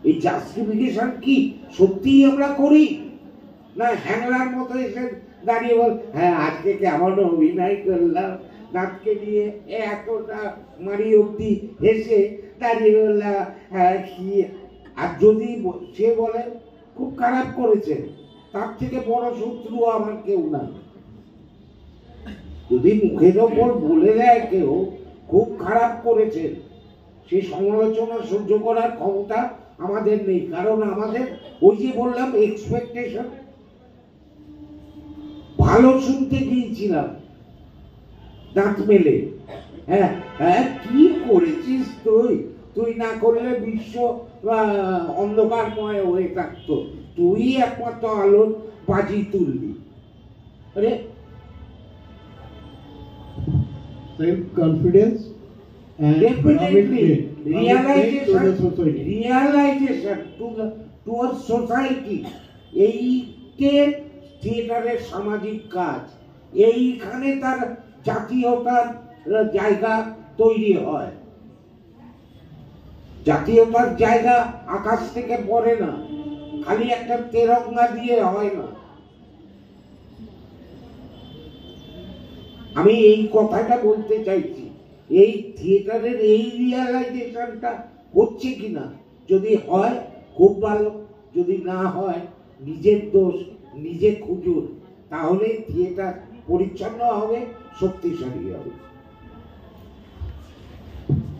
S3: এই জাস্টিফিকেশন কি সত্যিই আমরা করি, না হ্যাংলার মতো এসে দাঁড়িয়ে বল হ্যাঁ আজকে কেমন অভিনয় করলাম, নাচকে নিয়ে এতটা মারি অব্দি হেসে দাঁড়িয়ে বললাম হ্যাঁ কি। আর যদি সে বলে খুব খারাপ করেছে, তার থেকে বড় শত্রু আমার কেউ না। যদি মুখের ওপর বলে দেয় কেউ খুব খারাপ করেছে, সেই সমালোচনা সহ্য করার ক্ষমতা আমাদের নেই, কারণ আমাদের ওই যে বললাম এক্সপেকটেশন, ভালো শুনতে গিয়েছিলাম দাঁত মেলে। হ্যাঁ হ্যাঁ, কি করেছিস তুই, তুই না করলে বিশ্ব অন্ধকারময় হয়ে থাকতো, তুই একমাত্র আলোর বাজি তুললি। আরে
S2: self confidence and
S3: definitely
S2: realization
S3: realization towards society, এইকে থিয়েটারের সামাজিক কাজ, এইখানে তার জাতীয়তার জায়গা তৈরি হয়। জাতীয়তার জায়গা আকাশ থেকে পড়ে না, খালি একটা তেরঙ্গা দিয়ে হয় না। আমি এই কথাটা বলতে চাইছি, এই থিয়েটারের এই রিয়ালাইজেশনটা হচ্ছে কিনা, যদি হয় খুব ভালো, যদি না হয় নিজের দোষ নিজে খুঁজুন, তাহলে থিয়েটার পরিচ্ছন্ন হবে, শক্তিশালী হবে।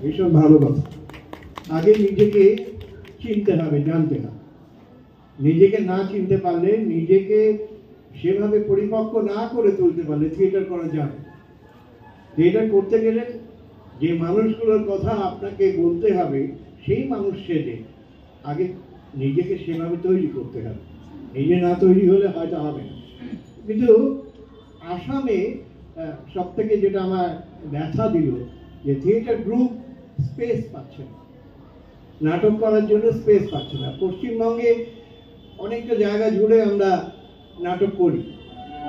S2: ভীষণ ভালো কথা। আগে নিজেকে চিনতে হবে, জানতে হবে। নিজেকে না চিনতে পারলে, নিজেকে সেভাবে পরিপক্ক না করে তুলতে পারলে থিয়েটার করা যাবে। থিয়েটার করতে গেলে যে মানুষগুলোর কথা আপনাকে বলতে হবে, সেই মানুষ সেজে আগে নিজেকে সেভাবে তৈরি করতে হবে। নিজে না তৈরি হলে হয়তো হবে না। কিন্তু আসামে সব থেকে যেটা আমার ব্যথা দিল, যে থিয়েটার গ্রুপ স্পেস পাচ্ছে না, নাটক করার জন্য স্পেস পাচ্ছে না। পশ্চিমবঙ্গে অনেকটা জায়গা জুড়ে আমরা নাটক করি,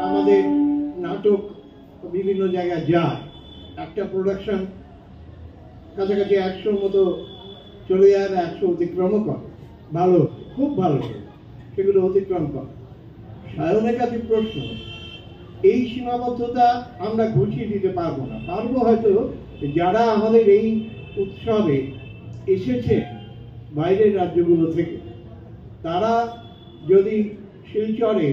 S2: আমাদের নাটক বিভিন্ন জায়গায় যায়, একটা প্রোডাকশন কাছাকাছি 100 মতো চলে যায়, 100 অতিক্রম করে, ভালো, খুব ভালো, সেগুলো অতিক্রম করে। সায়নের কাছে প্রশ্ন, এই সীমাবদ্ধতা আমরা ঘুচিয়ে দিতে পারবো না। পারবো হয়তো যারা আমাদের এই উৎসবে এসেছে বাইরের রাজ্যগুলো থেকে, তারা যদি শিলচরে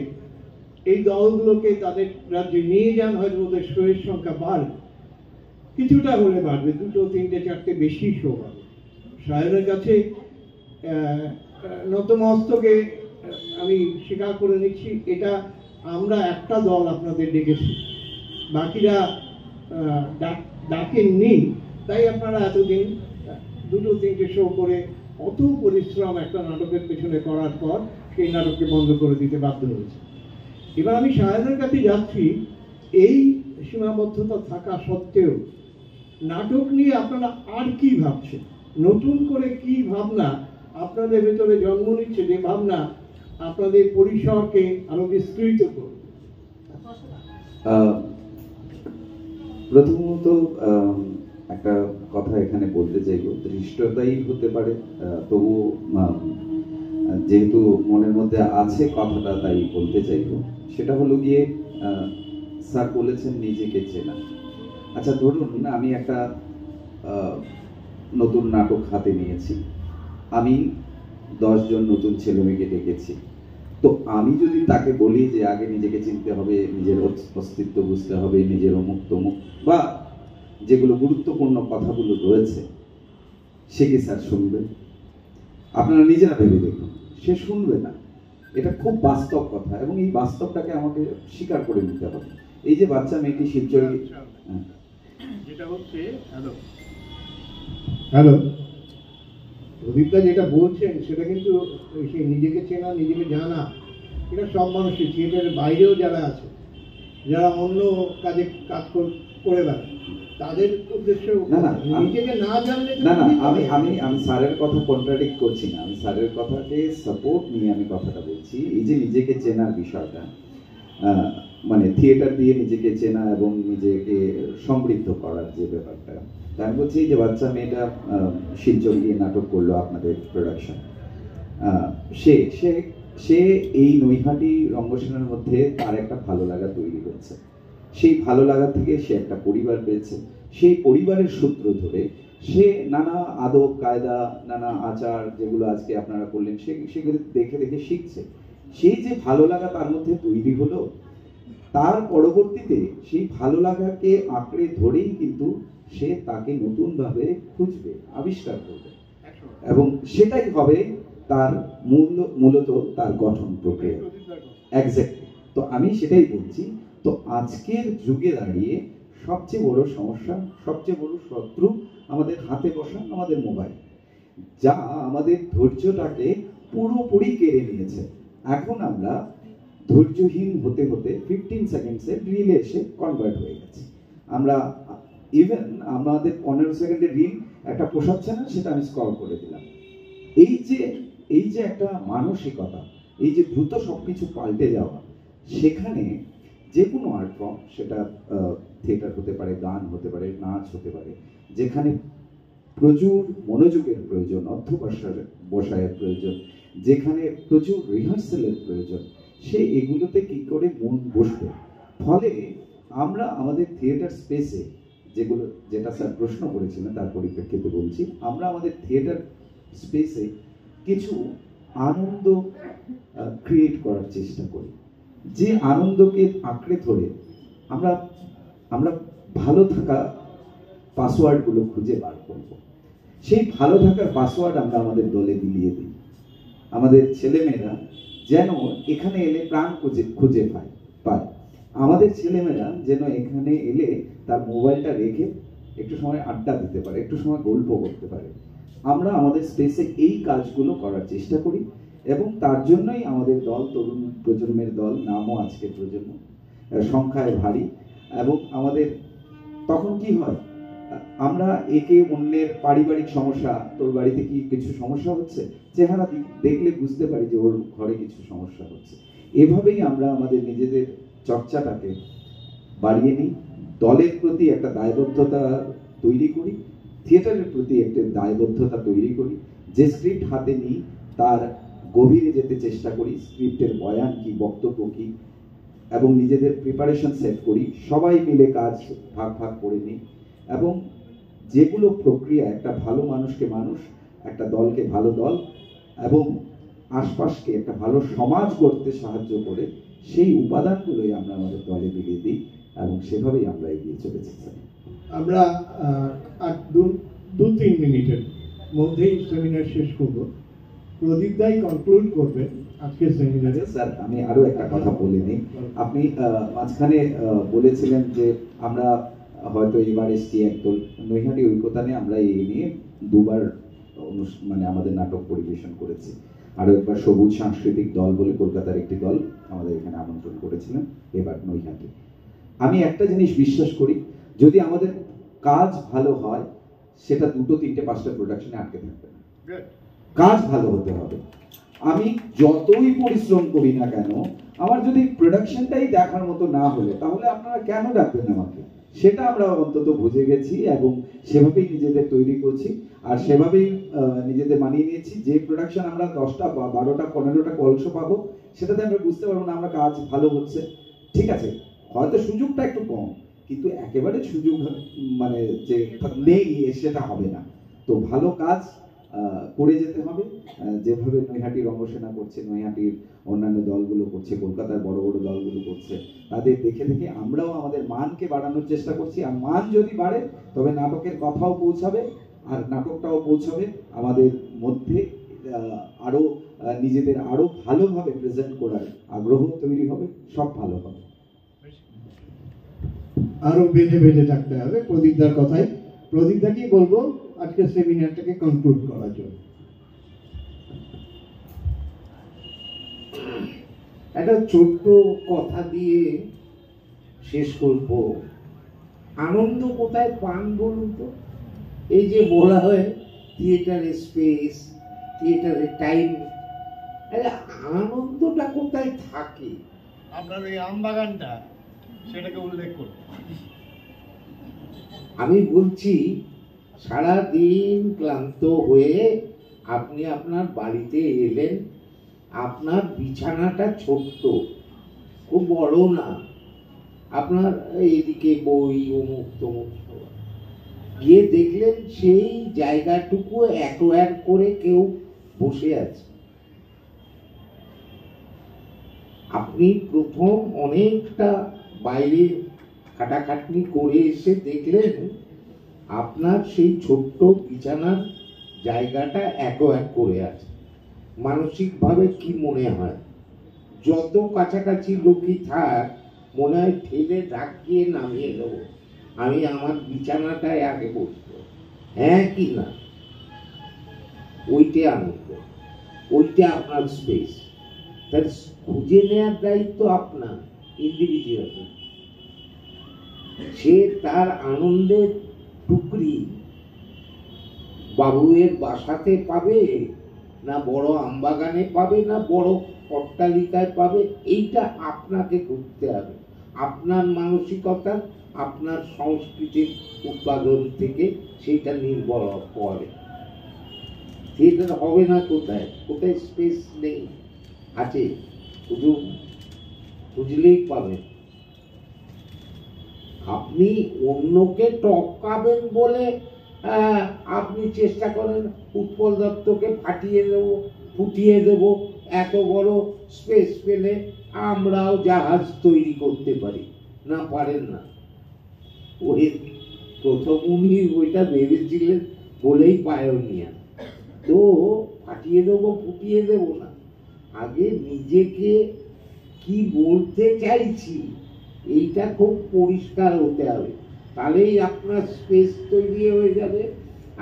S2: এই দলগুলোকে তাদের রাজ্যে নিয়ে যান, হয়তো ওদের শোয়ের সংখ্যা বাড়বে, কিছুটা হলে বাড়বে, 2, 3, 4 বেশি শো হবে। সায়নের কাছে নতমস্তকে আমি স্বীকার করে নিচ্ছি, এটা আমরা একটা দল আপনাদের ডেকেছি, বাকিরা ডাকেননি, তাই আপনারা এতদিন 2, 3 শো করে অত পরিশ্রম একটা নাটকের পেছনে করার পর সেই নাটককে বন্ধ করে দিতে বাধ্য হয়েছে। এবার আমি সায়নের কাছে যাচ্ছি, এই সীমাবদ্ধতা থাকা সত্ত্বেও নাটক নিয়ে আপনারা আর কি ভাবছেন, নতুন করে কি ভাবনা আপনাদের ভেতরে জন্ম নিচ্ছে, যে ভাবনা আপনাদের পরিসরকে আরো বিস্তৃত করবে?
S4: প্রথমত একটা কথা এখানে বলতে চাইব, দৃষ্টতাই হতে পারে, তবু যেহেতু মনের মধ্যে আছে কথাটা, তাই বলতে চাইব। সেটা হলো গিয়ে, স্যার বলেছেন নিজেকে চেনা। আচ্ছা ধরুন আমি একটা নতুন নাটক হাতে নিয়েছি, আমি 10 জন নতুন ছেলে মেয়েকে ডেকেছি, তো আমি যদি তাকে বলি যে আগে নিজেকে চিনতে হবে, নিজের অস্তিত্ব বুঝতে হবে, নিজের অমুক তমুক বা যেগুলো গুরুত্বপূর্ণ কথাগুলো রয়েছে, সে কি স্যার শুনবে? আপনারা নিজেরা ভেবে দেখুন, সে শুনবে না। এটা খুব বাস্তব কথা, এবং এই বাস্তবটাকে আমাকে স্বীকার করে নিতে হবে। এই যে বাচ্চা মেয়েটি শিবচরে,
S2: যেটা হচ্ছে, হ্যালো প্রদীপদা যেটা বলছেন, সেটা কিন্তু সে নিজেকে চেনা, নিজেকে জানা, এটা সব মানুষই, থিয়েটারের বাইরেও যারা আছে, যারা অন্য কাজে কাজ করে বেড়ায়, তাদের উদ্দেশ্য নিজেকে না জানলে
S4: না না, আমি স্যারের কথা কন্ট্রাডিক্ট করছি না, আমি স্যারের কথাকে সাপোর্ট নিয়ে আমি কথাটা বলছি। এই যে নিজেকে চেনার বিষয়টা, মানে থিয়েটার দিয়ে নিজেকে চেনা এবং নিজেকে সমৃদ্ধ করার যে ব্যাপারটা, আমি বলছি যে বাচ্চা মেয়েটা শিলচর গিয়ে নাটক করলো আপনাদের প্রোডাকশন, সে এই নৈহাটি রঙ্গসেনার মধ্যে তার একটা ভালো লাগা তৈরি হচ্ছে, সেই ভালো লাগা থেকে সে একটা পরিবার পেয়েছে, সেই পরিবারের সূত্র ধরে সে নানা আদব কায়দা, নানা আচার যেগুলো আজকে আপনারা করলেন, সেগুলো দেখে দেখে শিখছে। সেই যে ভালো লাগা তার মধ্যে তৈরি হলো, তার পরবর্তীতে সেই ভালো লাগাকে আঁকড়ে ধরেই কিন্তু সে তাকে নতুনভাবে খুঁজবে, আবিষ্কার করবে, এবং সেটাই হবে তার মূলত তার গঠন প্রক্রিয়া। এক্স্যাক্টলি। তো আমি সেটাই বলছি। তো আজকের যুগে দাঁড়িয়ে সবচেয়ে বড় সমস্যা, সবচেয়ে বড় শত্রু আমাদের হাতে বসা আমাদের মোবাইল, যা আমাদের ধৈর্যটাকে পুরোপুরি কেড়ে নিয়েছে। এখন আমরা ধৈর্যহীন হতে হতে 15 সেকেন্ডসের রিলে এসে কনভার্ট হয়ে গেছে। আমরা ইভেন আমাদের 15 সেকেন্ডের রিল একটা পোষাচ্ছে না, সেটা আমি স্ক্রল করে দিলাম। এই যে একটা মানসিকতা, এই যে দ্রুত সবকিছু পাল্টে যাওয়া, সেখানে যে কোনো আর্ট ফর্ম, সেটা থিয়েটার হতে পারে, গান হতে পারে, নাচ হতে পারে, যেখানে প্রচুর মনোযোগের প্রয়োজন, অধ্যবসায়ের প্রয়োজন, যেখানে প্রচুর রিহার্সালের প্রয়োজন, সে এগুলোতে কি করে মন বসবে। ফলে আমরা আমাদের থিয়েটার স্পেসে যেটা স্যার প্রশ্ন করেছিলেন তার পরিপ্রেক্ষিতে বলছি, আমরা আমাদের থিয়েটার স্পেসে কিছু আনন্দ ক্রিয়েট করার চেষ্টা করি, যে আনন্দকে আঁকড়ে ধরে আমরা ভালো থাকা পাসওয়ার্ডগুলো খুঁজে বার করব। সেই ভালো থাকার পাসওয়ার্ড আমরা আমাদের দলে বিলিয়ে দিই। আমাদের ছেলেমেয়েরা যেন এখানে এলে প্রাণ খুঁজে পায়। আমাদের ছেলেমেয়েরা যেন এখানে এলে তার মোবাইলটা রেখে একটু সময় আড্ডা দিতে পারে, একটু সময় গল্প করতে পারে। আমরা আমাদের স্পেসে এই কাজগুলো করার চেষ্টা করি, এবং তার জন্যই আমাদের দল, তরুণ প্রজন্মের দল, নামও আজকের প্রজন্ম, সংখ্যায় ভারী। এবং আমাদের তখন কি হয়, আমরা একে অন্যের পারিবারিক সমস্যা, তোর বাড়িতে কি কিছু সমস্যা হচ্ছে, চেহারা দেখলে বুঝতে পারি যে ওর ঘরে কিছু সমস্যা হচ্ছে। এভাবেই আমরা আমাদের নিজেদের চর্চাটাকে বাড়িয়ে নিই, দলের প্রতি একটা দায়বদ্ধতা তৈরি করি, থিয়েটারের প্রতি একটা দায়বদ্ধতা তৈরি করি। যে স্ক্রিপ্ট হাতে নিই তার গভীরে যেতে চেষ্টা করি, স্ক্রিপ্টের বয়ান কি, বক্তব্য কি, এবং নিজেদের প্রিপারেশন সেট করি, সবাই মিলে কাজ ভাগ ভাগ করে নিই। এবং যেগুলো প্রক্রিয়া একটা ভালো মানুষকে মানুষ, একটা দলকে ভালো দল, এবং আশপাশকে একটা ভালো সমাজ গড়তে সাহায্য করে, সেই উপাদানগুলোই আমরা আমাদের দলে মিলিয়ে দিই, এবং সেভাবেই আমরা এগিয়ে চলেছি।
S2: আমরা আর 2-3 মিনিটের মধ্যেই সেমিনার শেষ করব। প্রদীপ দাই কনক্লুড করবেন আজকের সেমিনারে।
S4: স্যার, আমি আরো একটা কথা বলে নিই। আপনি মাঝখানে বলেছিলেন যে আমরা হয়তো এবার এসছি একদল, নৈহাটি ঐকতানে আমরা এই নিয়ে 2বার মানে আমাদের নাটক পরিবেশন করেছি। আরো একবার সবুজ সাংস্কৃতিক দল বলে কলকাতার একটি দল আমাদের এখানে আমন্ত্রণ করেছিলেন, এবার নৈহাটি। আমি একটা জিনিস বিশ্বাস করি, যদি আমাদের কাজ ভালো হয়, সেটা 2, 3, 5টা প্রোডাকশনে আটকে থাকবে না। কাজ ভালো হতে হবে। আমি যতই পরিশ্রম করি না কেন, আমার যদি প্রোডাকশনটাই দেখার মতো না হলে, তাহলে আপনারা কেন ডাকবেন আমাকে? সেটা আমরা অন্তত বুঝে গেছি, এবং সেভাবেই নিজেদের তৈরি করছি, আর সেভাবেই নিজেদের মানিয়ে নিয়েছি। যে প্রোডাকশন আমরা 10টা বা 12টা 15টা কলস পাবো, সেটাতে আমরা বুঝতে পারবো না আমরা কাজ ভালো হচ্ছে। ঠিক আছে, হয়তো সুযোগটা একটু কম, কিন্তু একেবারে সুযোগ মানে যে নেই সেটা হবে না। তো ভালো কাজ করে যেতে হবে, যেভাবে নৈহাটি রঙ্গসেনা করছে, নৈহাটির অন্যান্য দলগুলো করছে, কলকাতার বড় বড় দলগুলো করছে, তাদের দেখে দেখে আমরাও আমাদের মানকে বাড়ানোর চেষ্টা করছি। আর মান যদি বাড়ে, তবে নাটকের কথাও পৌঁছাবে, আর নাটকটাও পৌঁছাবে আমাদের মধ্যে, আরো নিজেদের আরো ভালোভাবে প্রেজেন্ট করার আগ্রহ তৈরি হবে, সব ভালো হবে।
S2: আরো বেঁধে বেঁধে থাকতে হবে প্রদীপদার কথাই। প্রদীপদাকেই বলবো আজকের সেমিনারটাকে কনক্লুড করার জন্য।
S3: একটা ছোট্ট কথা দিয়ে শেষ করব। আনন্দ কোথায় পান বলুন তো? এই যে বলা হয় থিয়েটারের স্পেস, থিয়েটারের টাইম, আনন্দটা কোথায় থাকে?
S5: আপনার ওই আমবাগানটা, সেটাকে উল্লেখ করুন।
S3: আমি বলছি, সারাদিন ক্লান্ত হয়ে আপনি আপনার বাড়িতে এলেন, আপনার বিছানাটা ছোট্ট, খুব বড় না, আপনার এইদিকে বই অমুক তমুক, গিয়ে দেখলেন সেই জায়গাটুকু এক করে কেউ বসে আছে। আপনি প্রথম অনেকটা বাইরে খাটাখাটনি করে এসে দেখলেন আপনার সেই ছোট্ট বিছানার জায়গাটা এক করে আছে। মানসিকভাবে কি মনে হয়? যত কাছাকাছি লোকই থাক, মনে হয় ঠেলে ডাকিয়ে নামিয়ে দেবো, আমি আমার বিছানাটায় আগে বসবো। হ্যাঁ কি না? ওইটা আনন্দ, ওইটা আপনার স্পেস। তার খুঁজে নেওয়ার দায়িত্ব আপনার, ইন্ডিভিজুয়াল। সে তার আনন্দের টুকরি বাবুয়ের বাসাতে পাবে, না বড় আমবাগানে পাবে, না বড় অট্টালিকায় পাবে, এইটা আপনাকে করতে হবে। আপনার মানসিকতা, আপনার সংস্কৃতির উৎপাদন থেকে সেটা নির্ভর করে। থিয়েটার হবে না কোথায়? কোথায় স্পেস নেই? আছে, শুধু খুঁজলেই পাবেন। আপনি অন্যকে টপকাবেন বলে আপনি চেষ্টা করেন উৎপল দত্তকে ফুটিয়ে দেব, এত বড় স্পেস পেলে আমরাও জাহাজ তৈরি করতে পারি। না, পারেন না। ওই প্রথম উনি ওইটা ভেবেছিলেন বলেই পায়োনিয়ার। তো ফাটিয়ে দেবো, ফুটিয়ে দেবো না, আগে নিজেকে কি বলতে চাইছি এইটা খুব পরিষ্কার হতে হবে। তাহলেই আপনার স্পেস তৈরি হয়ে যাবে।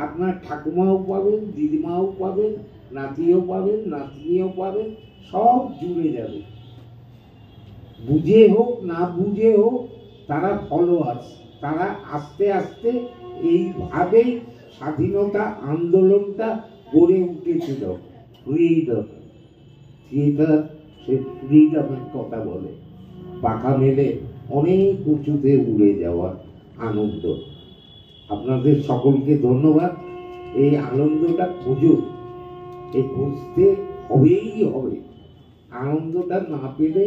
S3: আপনার ঠাকুমাও পাবেন, দিদিমাও পাবেন, নাতিও পাবেন, নাতনিও পাবেন, সব জুড়ে যাবে। বুঝে হোক না বুঝে হোক, তারা ফলোয়ার্স। তারা আস্তে আস্তে এইভাবেই স্বাধীনতা আন্দোলনটা গড়ে উঠেছিল। ফ্রিডম, থিয়েটার সে ফ্রিডমের কথা বলে, পাখা মেলে অনেক উঁচুতে উড়ে যাওয়ার আনন্দ। আপনাদের সকলকে ধন্যবাদ। এই আনন্দটা খুঁজুন, এই খুঁজতে হবেই হবে। আনন্দটা না পেলে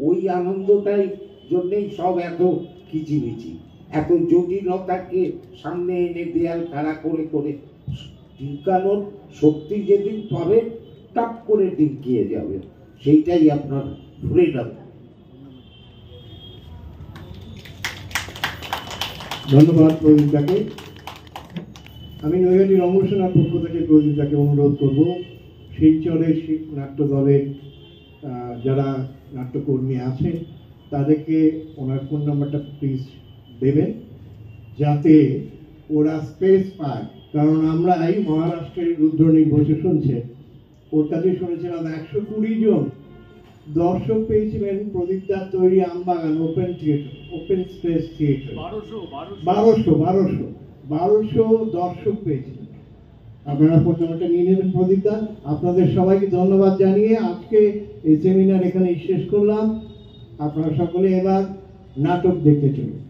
S3: ওই আনন্দটাই জন্যেই সব এত কিচিমিচি, এত জটিলতাকে সামনে এনে দেয়াল খাড়া করে করে টিকানোর শক্তি যেদিন পাবে, টাপ করে টিকিয়ে যাবে। সেইটাই আপনার ফ্রিডম।
S2: ধন্যবাদ প্রদীপদাকে। আমি নৈহাটি রমসেনার পক্ষ থেকে প্রদীপদাকে অনুরোধ করব, শিলচরের নাট্য দলের যারা নাট্যকর্মী আছেন তাদেরকে ওনার ফোন নাম্বারটা প্লিজ দেবেন, যাতে ওরা স্পেস পায়। কারণ আমরা এই মহারাষ্ট্রের রুদ্রনী বসে শুনছে, ওর কাছে শুনেছিলাম 120 জন দর্শক পেয়েছিলেন প্রদীপদার তৈরি আমবাগান open theatre, open space theatre. 1200 দর্শক পেয়েছিলেন। আপনারা ফোন নাম্বারটা নিয়ে নেবেন প্রদীপদা। আপনাদের সবাইকে ধন্যবাদ জানিয়ে আজকে এই সেমিনার এখানে শেষ করলাম। আপনারা সকলে এবার নাটক দেখতে চলুন।